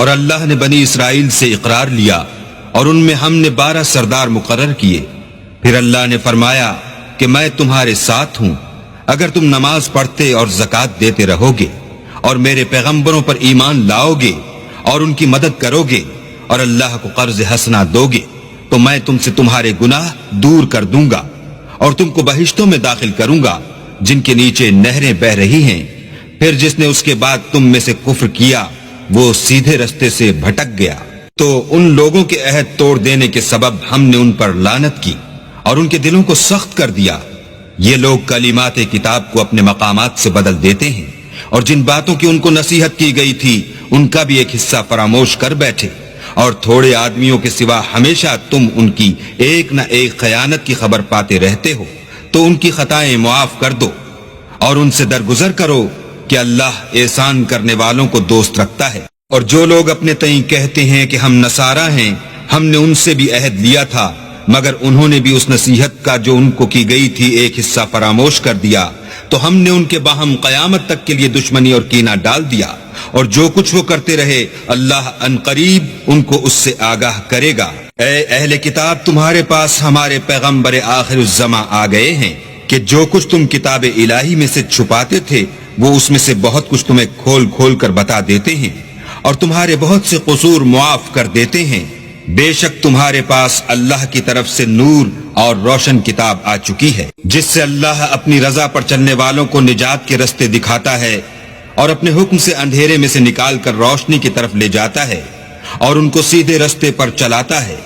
اور اللہ نے بنی اسرائیل سے اقرار لیا اور ان میں ہم نے 12 سردار مقرر کیے۔ پھر اللہ نے فرمایا کہ میں تمہارے ساتھ ہوں اگر تم نماز پڑھتے اور زکوٰۃ دیتے رہو گے اور میرے پیغمبروں پر ایمان لاؤ گے اور ان کی مدد کرو گے اور اللہ کو قرض حسنہ دو گے تو میں تم سے تمہارے گناہ دور کر دوں گا اور تم کو بہشتوں میں داخل کروں گا جن کے نیچے نہریں بہ رہی ہیں۔ پھر جس نے اس کے بعد تم میں سے کفر کیا وہ سیدھے رستے سے بھٹک گیا۔ تو ان لوگوں کے عہد توڑ دینے کے سبب ہم نے ان پر لعنت کی اور ان کے دلوں کو سخت کر دیا۔ یہ لوگ کلمات کتاب کو اپنے مقامات سے بدل دیتے ہیں اور جن باتوں کی ان کو نصیحت کی گئی تھی ان کا بھی ایک حصہ فراموش کر بیٹھے، اور تھوڑے آدمیوں کے سوا ہمیشہ تم ان کی ایک نہ ایک خیانت کی خبر پاتے رہتے ہو، تو ان کی خطائیں معاف کر دو اور ان سے درگزر کرو کہ اللہ احسان کرنے والوں کو دوست رکھتا ہے۔ اور جو لوگ اپنے تئیں کہتے ہیں کہ ہم نصارہ ہیں، ہم نے ان سے بھی عہد لیا تھا مگر انہوں نے بھی اس نصیحت کا جو ان کو کی گئی تھی ایک حصہ فراموش کر دیا، تو ہم نے ان کے باہم قیامت تک کے لیے دشمنی اور کینہ ڈال دیا، اور جو کچھ وہ کرتے رہے اللہ ان قریب ان کو اس سے آگاہ کرے گا۔ اے اہل کتاب، تمہارے پاس ہمارے پیغمبر آخر الزماں آ گئے ہیں کہ جو کچھ تم کتاب الہی میں سے چھپاتے تھے وہ اس میں سے بہت کچھ تمہیں کھول کھول کر بتا دیتے ہیں اور تمہارے بہت سے قصور معاف کر دیتے ہیں۔ بے شک تمہارے پاس اللہ کی طرف سے نور اور روشن کتاب آ چکی ہے جس سے اللہ اپنی رضا پر چلنے والوں کو نجات کے رستے دکھاتا ہے اور اپنے حکم سے اندھیرے میں سے نکال کر روشنی کی طرف لے جاتا ہے اور ان کو سیدھے رستے پر چلاتا ہے۔